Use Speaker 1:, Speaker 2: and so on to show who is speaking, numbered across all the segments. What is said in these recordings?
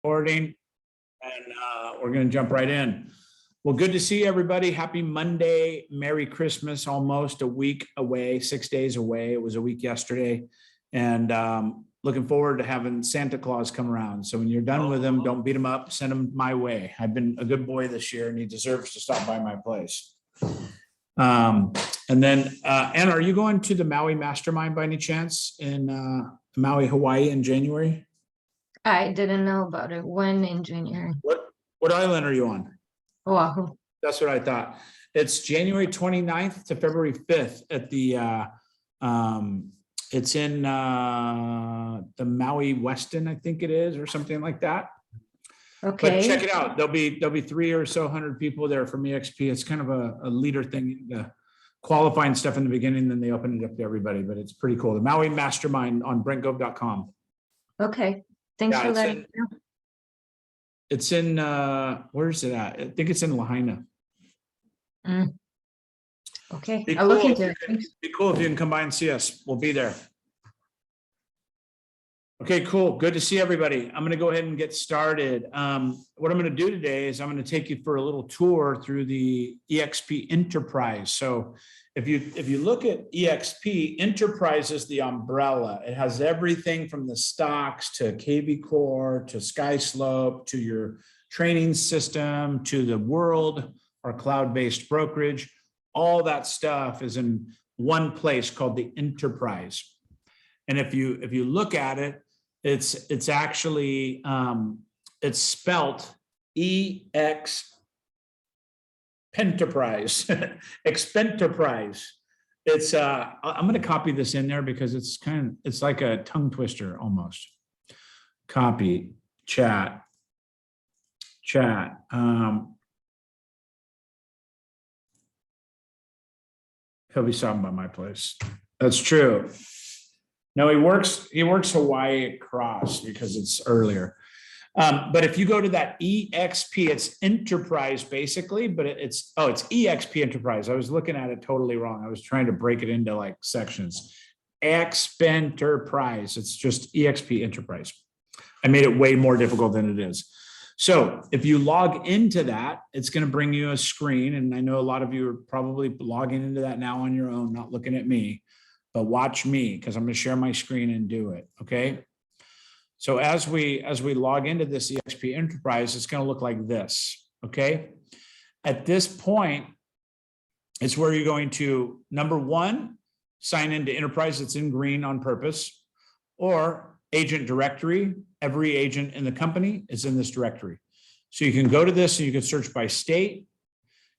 Speaker 1: recording, and we're going to jump right in. Well, good to see everybody. Happy Monday. Merry Christmas. Almost a week away, 6 days away. It was a week yesterday. And looking forward to having Santa Claus come around. So when you're done with him, don't beat him up. Send him my way. I've been a good boy this year, and he deserves to stop by my place. And then, Anna, are you going to the Maui Mastermind by any chance in Maui, Hawaii in January?
Speaker 2: I didn't know about it. When in January?
Speaker 1: What island are you on?
Speaker 2: Oahu.
Speaker 1: That's what I thought. It's January 29th to February 5th at the, it's in the Maui Westin, I think it is, or something like that.
Speaker 2: Okay.
Speaker 1: But check it out. There'll be 300 or so people there from EXP. It's kind of a leader thing, qualifying stuff in the beginning, then they open it up to everybody, but it's pretty cool. The Maui Mastermind on brentgove.com.
Speaker 2: Okay. Thanks for letting me know.
Speaker 1: It's in, where is it at? I think it's in Lahaina.
Speaker 2: Okay,
Speaker 1: Be
Speaker 2: I'll look
Speaker 1: cool
Speaker 2: into
Speaker 1: if
Speaker 2: it.
Speaker 1: Be cool if you can come by and see us. We'll be there. Okay, cool. Good to see everybody. I'm going to go ahead and get started. What I'm going to do today is I'm going to take you for a little tour through the EXP Enterprise. So if you look at EXP, Enterprise is the umbrella. It has everything from the stocks to KV Core to SkySlope to your training system to the world or cloud-based brokerage. All that stuff is in one place called the Enterprise. And if you look at it, it's actually it's spelt EX Penterprise, Expenterprise. It's I'm going to copy this in there because it's like a tongue twister almost. Copy, chat. He'll be stopping by my place. That's true. No, he works Hawaii across because it's earlier. But if you go to that EXP, it's Enterprise basically, but it's EXP Enterprise. I was looking at it totally wrong. I was trying to break it into like sections. Expenterprise. It's just EXP Enterprise. I made it way more difficult than it is. So if you log into that, it's going to bring you a screen. And I know a lot of you are probably logging into that now on your own, not looking at me, but watch me because I'm going to share my screen and do it. Okay. So as we log into this EXP Enterprise, it's going to look like this. Okay. At this point, it's where you're going to, number one, sign into Enterprise. It's in green on purpose, or agent directory. Every agent in the company is in this directory. So you can go to this and you can search by state.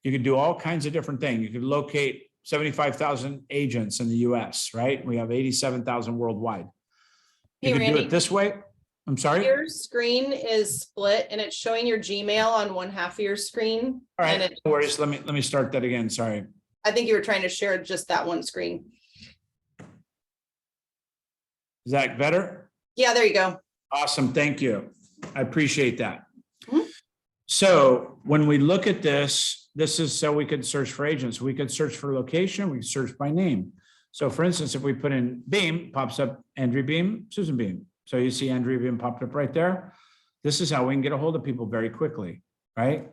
Speaker 1: You can do all kinds of different things. You could locate 75,000 agents in the US, right? We have 87,000 worldwide. You can do it this way. I'm sorry.
Speaker 3: Your screen is split and it's showing your Gmail on one half of your screen.
Speaker 1: All right, no worries. Let me start that again. Sorry.
Speaker 3: I think you were trying to share just that one screen.
Speaker 1: Is that better?
Speaker 3: Yeah, there you go.
Speaker 1: Awesome. Thank you. I appreciate that. So when we look at this is so we could search for agents. We could search for location. We could search by name. So for instance, if we put in Beem, pops up Andrea Beem, Susan Beem. So you see Andrea Beem popped up right there. This is how we can get a hold of people very quickly, right?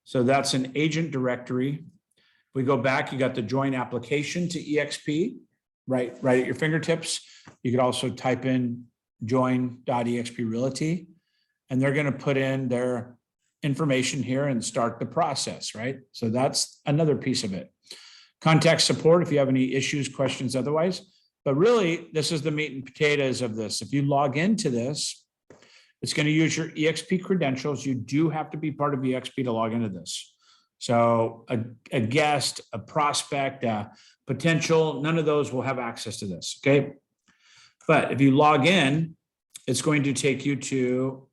Speaker 1: So that's an agent directory. If we go back, you got the join application to EXP, right at your fingertips. You could also type in join.exp realty, and they're going to put in their information here and start the process, right? So that's another piece of it. Contact support if you have any issues, questions, otherwise. But really, this is the meat and potatoes of this. If you log into this, it's going to use your EXP credentials. You do have to be part of EXP to log into this. So a guest, a prospect, a potential, none of those will have access to this, okay? But if you log in, it's going to take you to,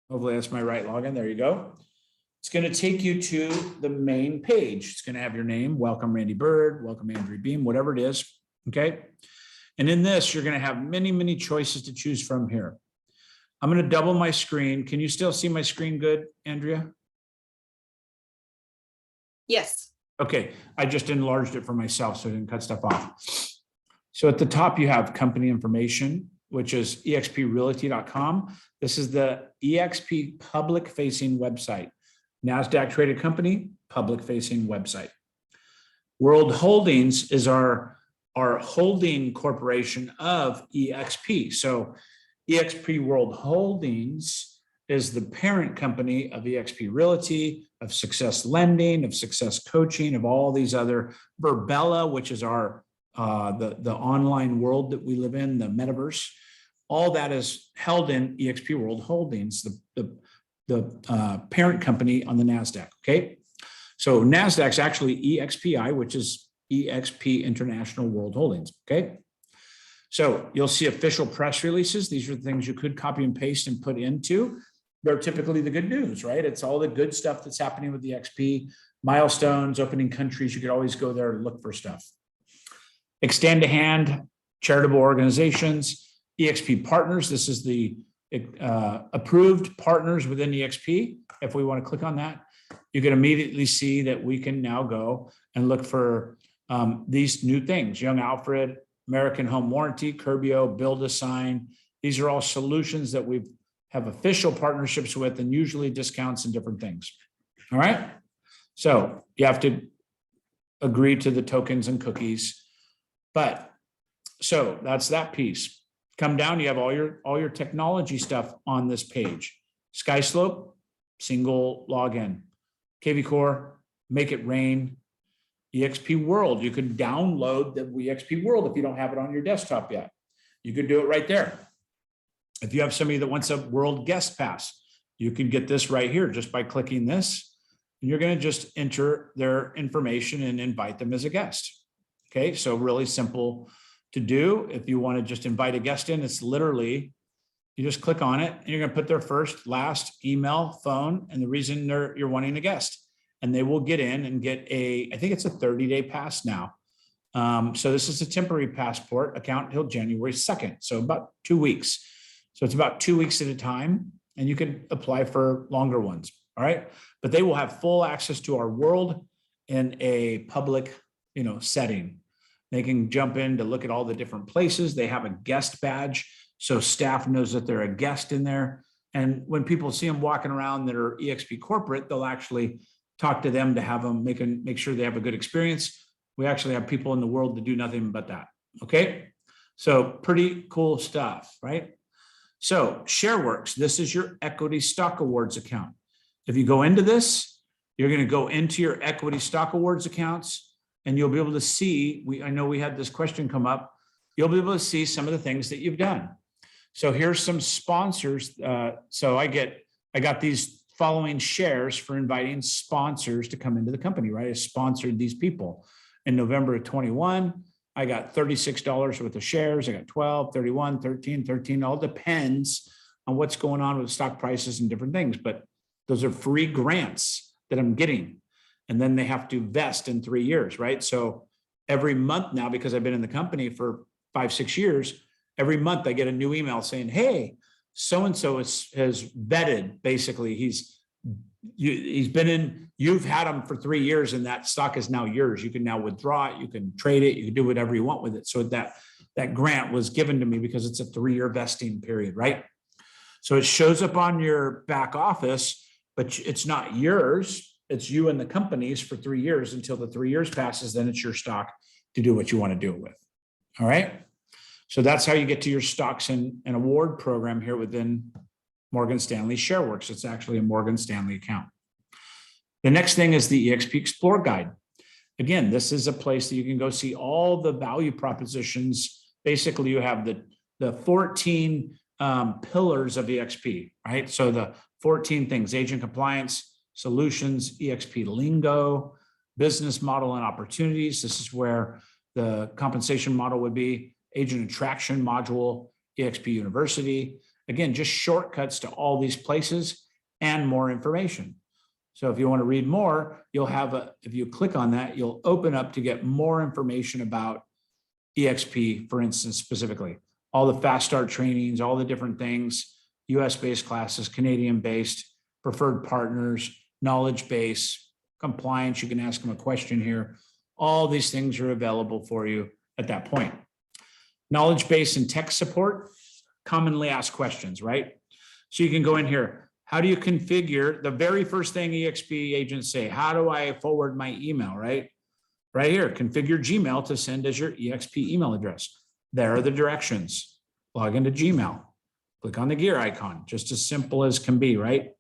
Speaker 1: hopefully that's my right login. There you go. It's going to take you to the main page. It's going to have your name, welcome Randy Byrd, welcome Andrea Beem, whatever it is, okay? And in this, you're going to have many, many choices to choose from here. I'm going to double my screen. Can you still see my screen good, Andrea?
Speaker 3: Yes.
Speaker 1: Okay, I just enlarged it for myself so I didn't cut stuff off. So at the top, you have company information. which is exprealty.com. This is the EXP public facing website. NASDAQ traded company, public facing website. World Holdings is our holding corporation of EXP. So EXP World Holdings is the parent company of EXP Realty, of Success Lending, of Success Coaching, of all these other Burbella, which is our the online world that we live in, the metaverse. All that is held in EXP World Holdings, the parent company on the NASDAQ. Okay, so NASDAQ's actually EXPI, which is EXP International World Holdings. Okay. So you'll see official press releases. These are the things you could copy and paste and put into. They're typically the good news, right? It's all the good stuff that's happening with the XP, milestones, opening countries. You could always go there and look for stuff. Extend a hand, charitable organizations, EXP partners. This is the approved partners within EXP. If we want to click on that, you can immediately see that we can now go and look for these new things. Young Alfred, American Home Warranty, Curbio, Build a Sign. These are all solutions that we have official partnerships with, and usually discounts and different things. All right. So you have to agree to the tokens and cookies. But so that's that piece. Come down, you have all your technology stuff on this page. SkySlope, single login. KV Core, Make It Rain. EXP World, you can download the EXP World if you don't have it on your desktop yet. You could do it right there. If you have somebody that wants a World Guest Pass, you can get this right here just by clicking this. And you're going to just enter their information and invite them as a guest. Okay, so really simple to do. If you want to just invite a guest in, it's literally, you just click on it and you're going to put their first, last, email, phone, and the reason you're wanting a guest. And they will get in and get I think it's a 30-day pass now. So this is a temporary passport account until January 2nd. So about 2 weeks. So it's about 2 weeks at a time, and you can apply for longer ones. All right. But they will have full access to our world in a public, setting. They can jump in to look at all the different places. They have a guest badge, so staff knows that they're a guest in there. And when people see them walking around that are EXP corporate, they'll actually talk to them to have them make sure they have a good experience. We actually have people in the world that do nothing but that. Okay. So pretty cool stuff, right? So ShareWorks, this is your equity stock awards account. If you go into this, you're going to go into your equity stock awards accounts, and you'll be able to see, I know we had this question come up. You'll be able to see some of the things that you've done. So here's some sponsors. So I got these following shares for inviting sponsors to come into the company, right? I sponsored these people in November of 21. I got $36 worth of shares. I got 12, 31, 13, all depends on what's going on with stock prices and different things. But those are free grants that I'm getting. And then they have to vest in 3 years, right? So every month now, because I've been in the company for 5-6 years, every month I get a new email saying, hey, so-and-so has vetted, basically. He's been in, you've had him for 3 years and that stock is now yours. You can now withdraw it. You can trade it. You can do whatever you want with it. So that grant was given to me because it's a 3-year vesting period, right? So it shows up on your back office, but it's not yours. It's you and the company's for 3 years until the 3 years passes. Then it's your stock to do what you want to do it with. All right. So that's how you get to your stocks and award program here within Morgan Stanley ShareWorks. It's actually a Morgan Stanley account. The next thing is the EXP Explore Guide. Again, this is a place that you can go see all the value propositions. Basically, you have the 14 pillars of EXP, right? So the 14 things: agent compliance, solutions, EXP lingo, business model and opportunities. This is where the compensation model would be. Agent attraction module, EXP University. Again, just shortcuts to all these places and more information. So if you want to read more, you'll have if you click on that, you'll open up to get more information about EXP, for instance, specifically. All the fast start trainings, all the different things, US-based classes, Canadian-based, preferred partners, knowledge base, compliance. You can ask them a question here. All these things are available for you at that point. Knowledge base and tech support. commonly asked questions, right? So you can go in here. How do you configure the very first thing EXP agents say? How do I forward my email, right? Right here, configure Gmail to send as your EXP email address. There are the directions. Log into Gmail, click on the gear icon, just as simple as can be, right?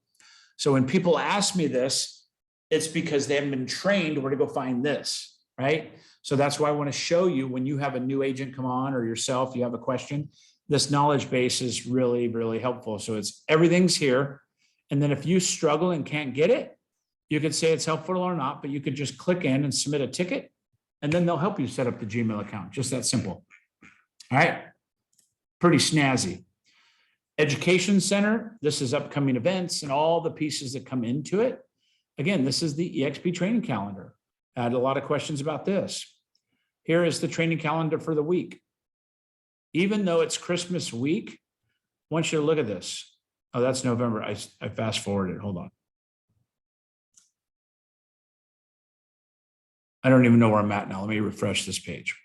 Speaker 1: So when people ask me this, it's because they haven't been trained where to go find this, right? So that's why I want to show you when you have a new agent come on or yourself, you have a question, this knowledge base is really, really helpful. So it's everything's here. And then if you struggle and can't get it, you could say it's helpful or not, but you could just click in and submit a ticket, and then they'll help you set up the Gmail account. Just that simple. All right. Pretty snazzy. Education Center. This is upcoming events and all the pieces that come into it. Again, this is the EXP training calendar. I had a lot of questions about this. Here is the training calendar for the week. Even though it's Christmas week, I want you to look at this. Oh, that's November. I fast forwarded. Hold on. I don't even know where I'm at now. Let me refresh this page.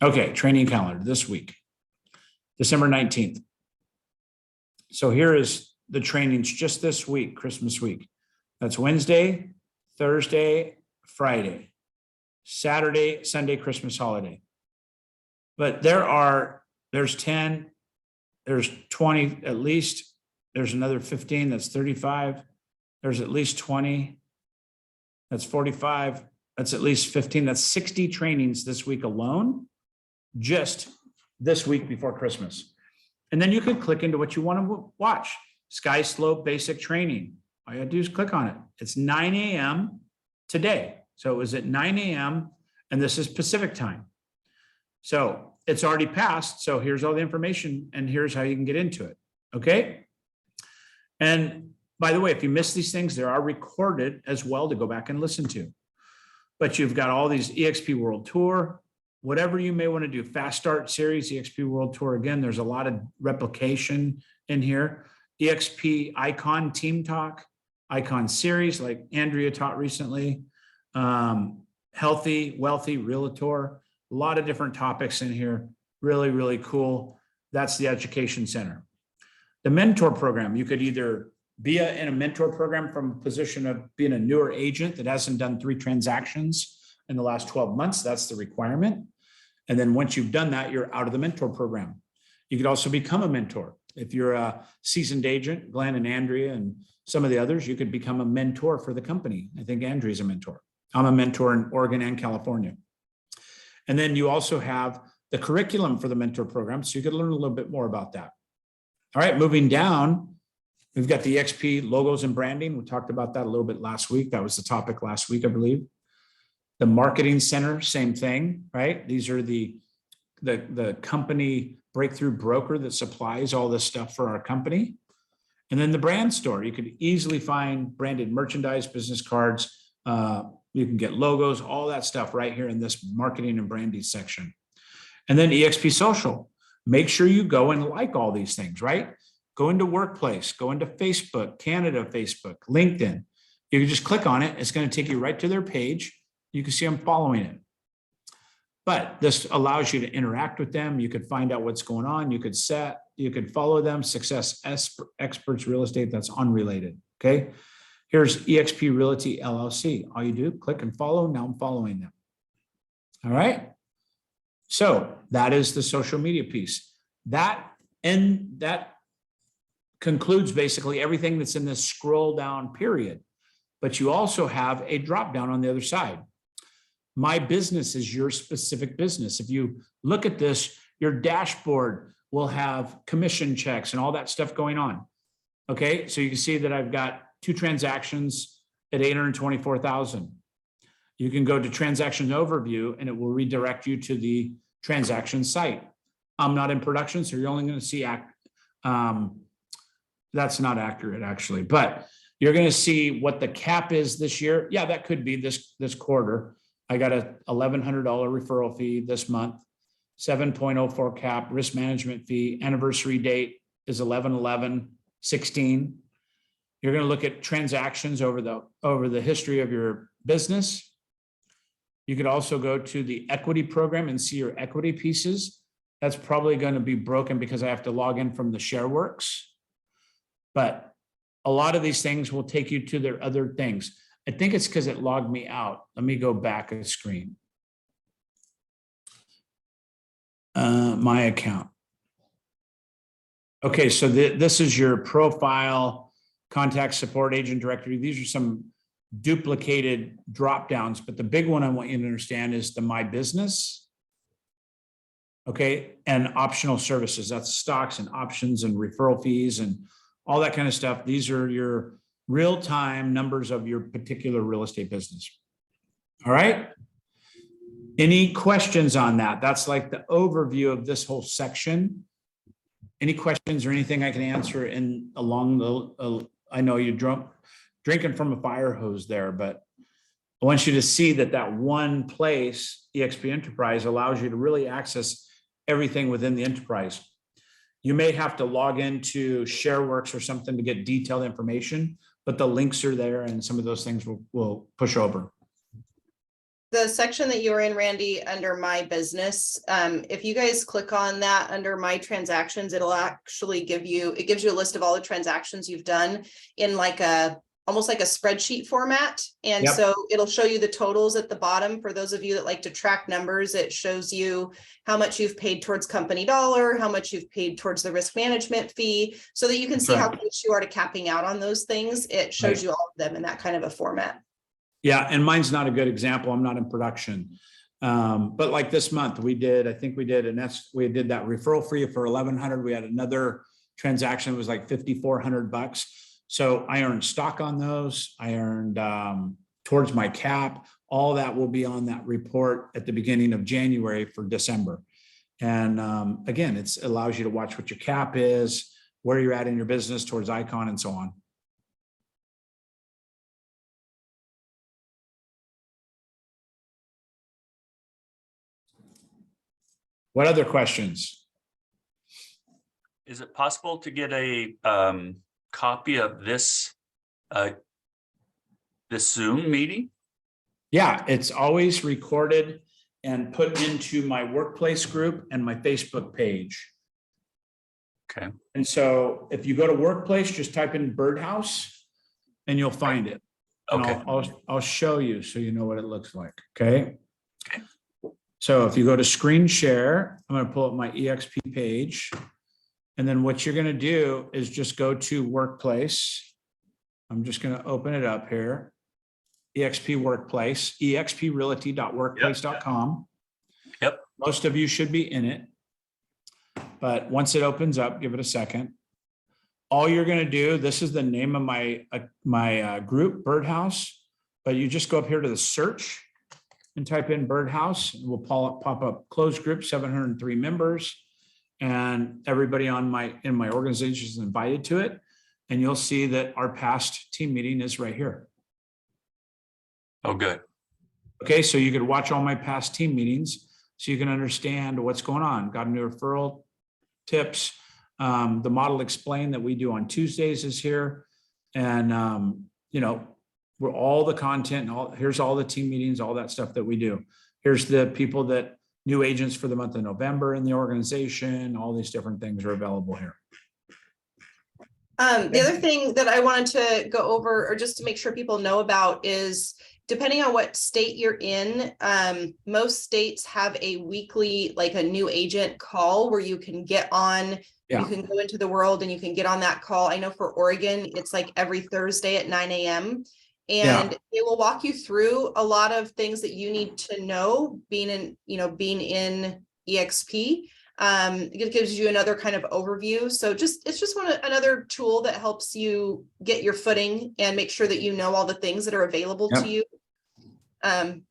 Speaker 1: Okay, training calendar this week, December 19th. So here is the trainings just this week, Christmas week. That's Wednesday, Thursday, Friday, Saturday, Sunday, Christmas holiday. But there's 10, there's 20 at least, there's another 15, that's 35. There's at least 20, that's 45. That's at least 15. That's 60 trainings this week alone, just this week before Christmas. And then you can click into what you want to watch. Sky Slope Basic Training. All you gotta do is click on it. It's 9 a.m. today. So it was at 9 a.m. and this is Pacific time. So it's already passed. So here's all the information and here's how you can get into it. Okay. And by the way, if you miss these things, they are recorded as well to go back and listen to. But you've got all these EXP World Tour, whatever you may want to do, Fast Start Series, EXP World Tour. Again, there's a lot of replication in here. EXP Icon Team Talk, Icon Series, like Andrea taught recently. Healthy, Wealthy, Realtor, a lot of different topics in here. Really, really cool. That's the Education Center. The mentor program, you could either be in a mentor program from a position of being a newer agent that hasn't done 3 transactions in the last 12 months. That's the requirement. And then once you've done that, you're out of the mentor program. You could also become a mentor. If you're a seasoned agent, Glenn and Andrea and some of the others, you could become a mentor for the company. I think Andrea's a mentor. I'm a mentor in Oregon and California. And then you also have the curriculum for the mentor program. So you could learn a little bit more about that. All right, moving down. We've got the EXP logos and branding. We talked about that a little bit last week. That was the topic last week, I believe. The marketing center, same thing, right? These are the company breakthrough broker that supplies all this stuff for our company. And then the brand store, you could easily find branded merchandise, business cards. You can get logos, all that stuff right here in this marketing and branding section. And then EXP social. Make sure you go and like all these things, right? Go into Workplace, go into Facebook, Canada Facebook, LinkedIn. You can just click on it. It's going to take you right to their page. You can see I'm following it. But this allows you to interact with them. You could find out what's going on. You could follow them. Success Experts Real Estate, that's unrelated. Okay. Here's EXP Realty LLC. All you do, click and follow. Now I'm following them. All right. So that is the social media piece. That concludes basically everything that's in this scroll down period. But you also have a drop down on the other side. My business is your specific business. If you look at this, your dashboard will have commission checks and all that stuff going on. Okay, so you can see that I've got 2 transactions at 824,000. You can go to transaction overview and it will redirect you to the transaction site. I'm not in production, so you're only going to see that's not accurate actually, but you're going to see what the cap is this year. Yeah, that could be this quarter. I got a $1,100 referral fee this month, 7.04 cap, risk management fee, anniversary date is 11/11/16. You're going to look at transactions over the history of your business. You could also go to the equity program and see your equity pieces. That's probably going to be broken because I have to log in from the ShareWorks. But a lot of these things will take you to their other things. I think it's because it logged me out. Let me go back a screen. My account. Okay, so this is your profile, contact support agent directory. These are some duplicated drop downs, but the big one I want you to understand is the My Business. Okay, and optional services. That's stocks and options and referral fees and all that kind of stuff. These are your real-time numbers of your particular real estate business. All right. Any questions on that? That's like the overview of this whole section. Any questions or anything I can answer in along the, I know you drinking from a fire hose there, but I want you to see that one place, eXp Enterprise, allows you to really access everything within the enterprise. You may have to log into ShareWorks or something to get detailed information, but the links are there and some of those things will push over.
Speaker 3: The section that you were in, Randy, under My Business, if you guys click on that under My Transactions, it'll actually gives you a list of all the transactions you've done in like almost like a spreadsheet format. And
Speaker 1: Yep.
Speaker 3: So it'll show you the totals at the bottom. For those of you that like to track numbers, it shows you how much you've paid towards company dollar, how much you've paid towards the risk management fee, so that you can see how close you are to capping out on those things. It shows you all of them in that kind of a format.
Speaker 1: Yeah, and mine's not a good example. I'm not in production. But like this month, we did that referral fee for 1,100. We had another transaction that was like $5,400. So I earned stock on those. I earned towards my cap. All that will be on that report at the beginning of January for December. And again, it allows you to watch what your cap is, where you're at in your business towards Icon and so on. What other questions?
Speaker 4: Is it possible to get a copy of this Zoom meeting?
Speaker 1: Yeah, it's always recorded and put into my workplace group and my Facebook page.
Speaker 4: Okay.
Speaker 1: And so if you go to workplace, just type in ByrdHouse and you'll find it. And
Speaker 4: Okay.
Speaker 1: I'll show you so you know what it looks like. Okay. So if you go to screen share, I'm going to pull up my eXp page. And then what you're going to do is just go to workplace. I'm just going to open it up here. eXp workplace, exprealty.workplace.com.
Speaker 4: Yep.
Speaker 1: Most of you should be in it. But once it opens up, give it a second. All you're going to do, this is the name of my group, ByrdHouse. But you just go up here to the search and type in ByrdHouse. It will pop up closed group, 703 members. And everybody in my organization is invited to it. And you'll see that our past team meeting is right here.
Speaker 4: Oh, good.
Speaker 1: Okay, so you could watch all my past team meetings so you can understand what's going on. Got any referral tips? The model explained that we do on Tuesdays is here. And, we're all the content and here's all the team meetings, all that stuff that we do. Here's the people that new agents for the month of November in the organization. All these different things are available here.
Speaker 3: The other thing that I wanted to go over, or just to make sure people know about, is depending on what state you're in, most states have a weekly, like a new agent call where you can get on, you can go into the world and you can get on that call. I know for Oregon, it's like every Thursday at 9 a.m. And it will walk you through a lot of things that you need to know being in eXp. It gives you another kind of overview. So it's just another tool that helps you get your footing and make sure that you know all the things that are available to you. But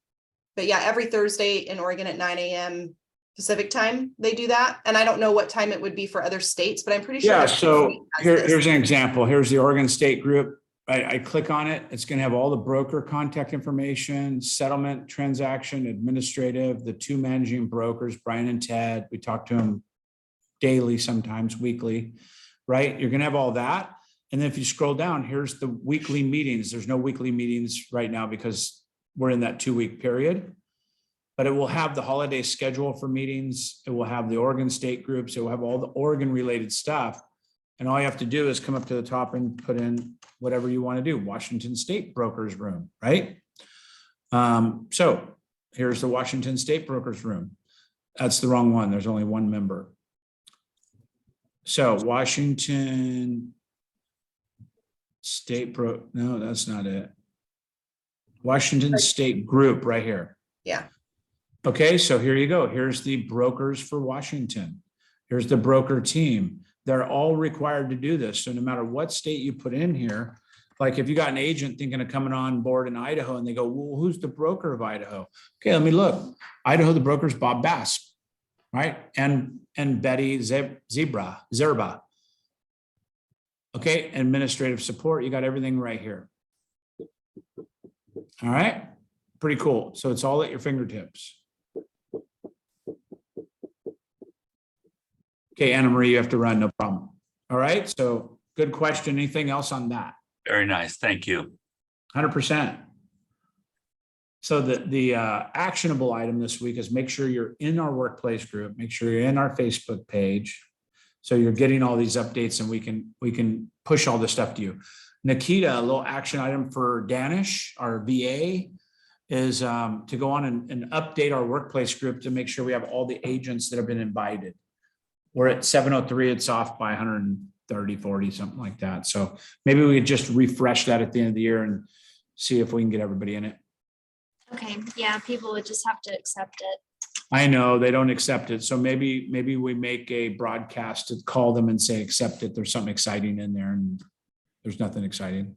Speaker 3: yeah, every Thursday in Oregon at 9 a.m. Pacific time, they do that. And I don't know what time it would be for other states, but I'm pretty sure.
Speaker 1: Yeah, so here's an example. Here's the Oregon State group. I click on it. It's going to have all the broker contact information, settlement, transaction, administrative, the two managing brokers, Brian and Ted. We talk to them daily, sometimes weekly, right? You're going to have all that. And then if you scroll down, here's the weekly meetings. There's no weekly meetings right now because we're in that 2-week period. but it will have the holiday schedule for meetings. It will have the Oregon state groups. It will have all the Oregon related stuff. And all you have to do is come up to the top and put in whatever you want to do. Washington State Brokers Room, right? So here's the Washington State Brokers Room. That's the wrong one. There's only one member. So Washington State no, that's not it. Washington State Group right here.
Speaker 3: Yeah.
Speaker 1: Okay, so here you go. Here's the brokers for Washington. Here's the broker team. They're all required to do this. So no matter what state you put in here, like if you got an agent thinking of coming on board in Idaho and they go, well, who's the broker of Idaho? Okay, let me look. Idaho, the broker's Bob Bass, right? And Betty Zerba. Okay, administrative support, you got everything right here. All right, pretty cool. So it's all at your fingertips. Okay, Anna Marie, you have to run, no problem. All right, so good question. Anything else on that?
Speaker 4: Very nice. Thank you.
Speaker 1: 100%. So the actionable item this week is make sure you're in our workplace group, make sure you're in our Facebook page. So you're getting all these updates and we can push all this stuff to you. Nikita, a little action item for Danish, our VA, is to go on and update our workplace group to make sure we have all the agents that have been invited. We're at 703, it's off by 130, 40, something like that. So maybe we could just refresh that at the end of the year and see if we can get everybody in it.
Speaker 5: Okay, yeah, people would just have to accept it.
Speaker 1: I know they don't accept it. So maybe we make a broadcast to call them and say, accept it. There's something exciting in there and there's nothing exciting.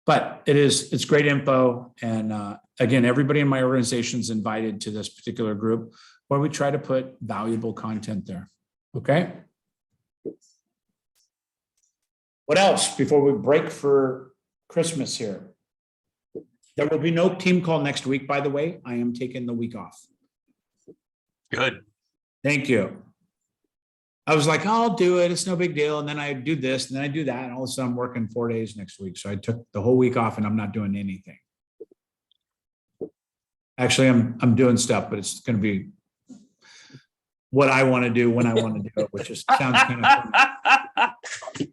Speaker 1: But it's great info. And again, everybody in my organization is invited to this particular group where we try to put valuable content there. Okay. What else before we break for Christmas here? There will be no team call next week, by the way. I am taking the week off.
Speaker 4: Good.
Speaker 1: Thank you. I was like, I'll do it. It's no big deal. And then I do this and then I do that. And all of a sudden I'm working 4 days next week. So I took the whole week off and I'm not doing anything. Actually, I'm doing stuff, but it's going to be what I want to do when I want to do it, which just sounds kind of funny.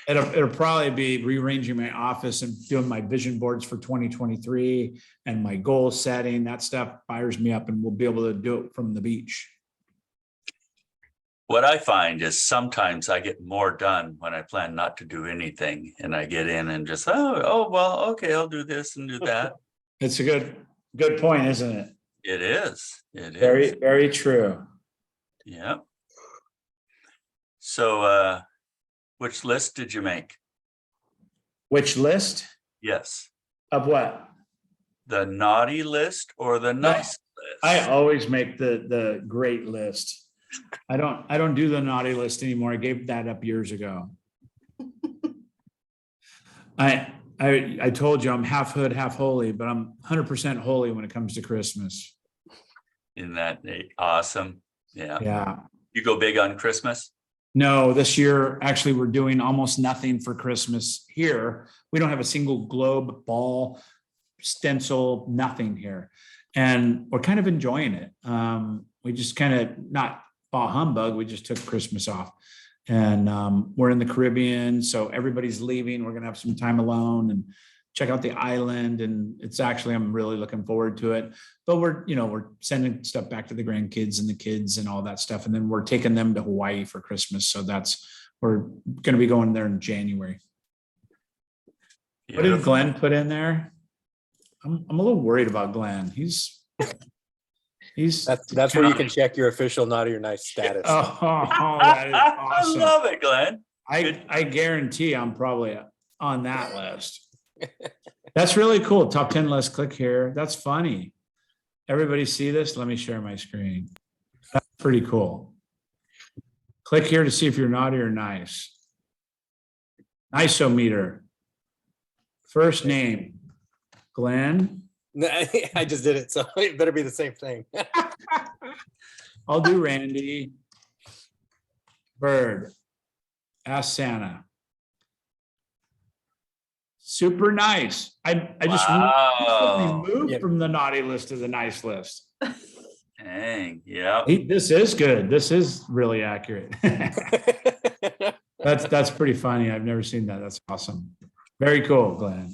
Speaker 1: It'll probably be rearranging my office and doing my vision boards for 2023 and my goal setting. That stuff fires me up and we'll be able to do it from the beach.
Speaker 4: What I find is sometimes I get more done when I plan not to do anything and I get in and just, oh, well, okay, I'll do this and do that.
Speaker 1: It's a good point, isn't it?
Speaker 4: It is. It is.
Speaker 1: Very, very true.
Speaker 4: Yeah. So, which list did you make?
Speaker 1: Which list
Speaker 4: Yes.
Speaker 1: of what?
Speaker 4: The naughty list or the nice list?
Speaker 1: I always make the great list. I don't do the naughty list anymore. I gave that up years ago. I told you I'm half hood, half holy, but I'm 100% holy when it comes to Christmas.
Speaker 4: Isn't that awesome? Yeah.
Speaker 1: Yeah.
Speaker 4: You go big on Christmas?
Speaker 1: No, this year, actually, we're doing almost nothing for Christmas here. We don't have a single globe, ball, stencil, nothing here. And we're kind of enjoying it. We just kind of not bah humbug. We just took Christmas off. And we're in the Caribbean, so everybody's leaving. We're going to have some time alone and check out the island. And it's actually, I'm really looking forward to it. But we're sending stuff back to the grandkids and the kids and all that stuff. And then we're taking them to Hawaii for Christmas. So we're going to be going there in January. What did Glenn put in there? I'm a little worried about Glenn.
Speaker 6: That's where you can check your official naughty or nice status.
Speaker 1: Oh, that is awesome.
Speaker 4: I love it, Glenn.
Speaker 1: I guarantee I'm probably on that list. That's really cool. Top 10 list, click here. That's funny. Everybody see this? Let me share my screen. That's pretty cool. Click here to see if you're naughty or nice. Isometer. First name, Glenn.
Speaker 6: I just did it, so it better be the same thing.
Speaker 1: I'll do Randy. Byrd. Ask Santa. super nice. I just
Speaker 4: Wow.
Speaker 1: recently moved
Speaker 6: Yeah.
Speaker 1: from the naughty list to the nice list.
Speaker 4: Dang, yeah.
Speaker 1: Hey, this is good. This is really accurate. That's pretty funny. I've never seen that. That's awesome. Very cool, Glenn.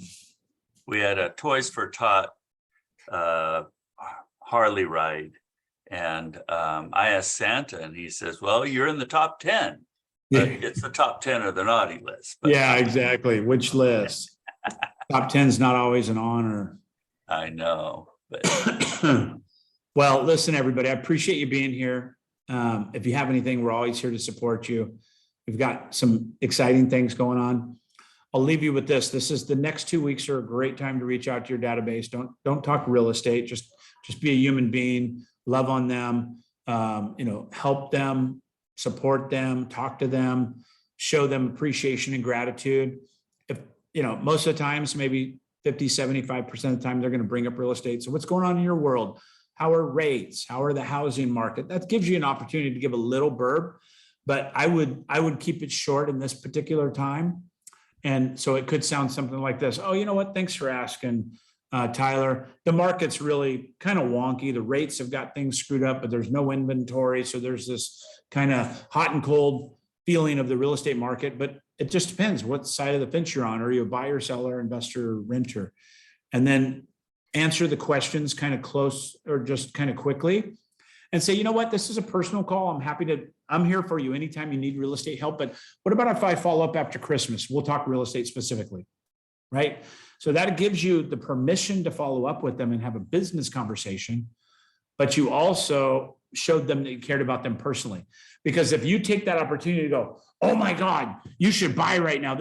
Speaker 4: We had a Toys for Tot Harley ride. And I asked Santa and he says, well, you're in the top 10. But it's the top 10 of the naughty list. But
Speaker 1: Yeah, exactly. Which list? Top 10 is not always an honor.
Speaker 4: I know, but
Speaker 1: Well, listen, everybody, I appreciate you being here. If you have anything, we're always here to support you. We've got some exciting things going on. I'll leave you with this. This is the next 2 weeks are a great time to reach out to your database. Don't talk real estate. Just be a human being, love on them, help them, support them, talk to them, show them appreciation and gratitude. If, most of the times, maybe 50, 75% of the time, they're going to bring up real estate. So what's going on in your world? How are rates? How are the housing market? That gives you an opportunity to give a little burb, but I would keep it short in this particular time. And so it could sound something like this. Oh, you know what? Thanks for asking, Tyler. The market's really kind of wonky. The rates have got things screwed up, but there's no inventory. So there's this kind of hot and cold feeling of the real estate market, but it just depends what side of the fence you're on. Are you a buyer, seller, investor, renter? And then answer the questions kind of close or just kind of quickly and say, you know what, this is a personal call. I'm here for you anytime you need real estate help. But what about if I follow up after Christmas? We'll talk real estate specifically, right? So that gives you the permission to follow up with them and have a business conversation, but you also showed them that you cared about them personally. Because if you take that opportunity to go, oh my God, you should buy right now.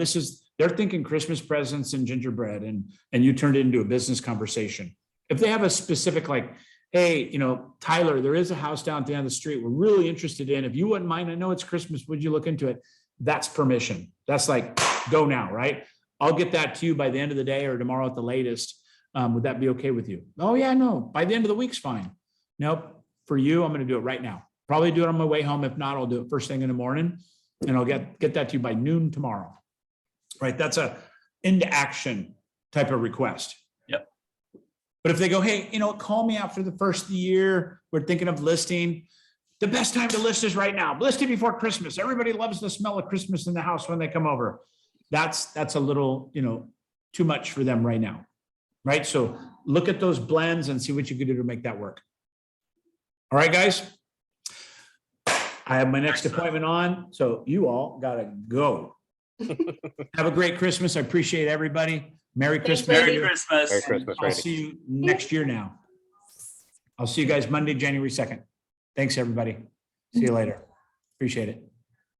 Speaker 1: They're thinking Christmas presents and gingerbread, and you turned it into a business conversation. If they have a specific, like, hey, Tyler, there is a house down at the end of the street we're really interested in. If you wouldn't mind, I know it's Christmas, would you look into it? That's permission. That's like, go now, right? I'll get that to you by the end of the day or tomorrow at the latest. Would that be okay with you? Oh yeah, no, by the end of the week's fine. Nope, for you, I'm going to do it right now. Probably do it on my way home. If not, I'll do it first thing in the morning, and I'll get that to you by noon tomorrow. Right? That's a into action type of request.
Speaker 4: Yep.
Speaker 1: But if they go, hey, call me after the first of the year, we're thinking of listing. The best time to list is right now. List it before Christmas. Everybody loves the smell of Christmas in the house when they come over. That's a little, too much for them right now. Right? So look at those blends and see what you can do to make that work. All right, guys. I have my next appointment on, so you all gotta go. Have a great Christmas. I appreciate everybody. Merry Christmas.
Speaker 4: Merry Christmas.
Speaker 6: Merry Christmas,
Speaker 1: I'll
Speaker 6: Randy.
Speaker 1: see you next year now. I'll see you guys Monday, January 2nd. Thanks, everybody. See you later. Appreciate it.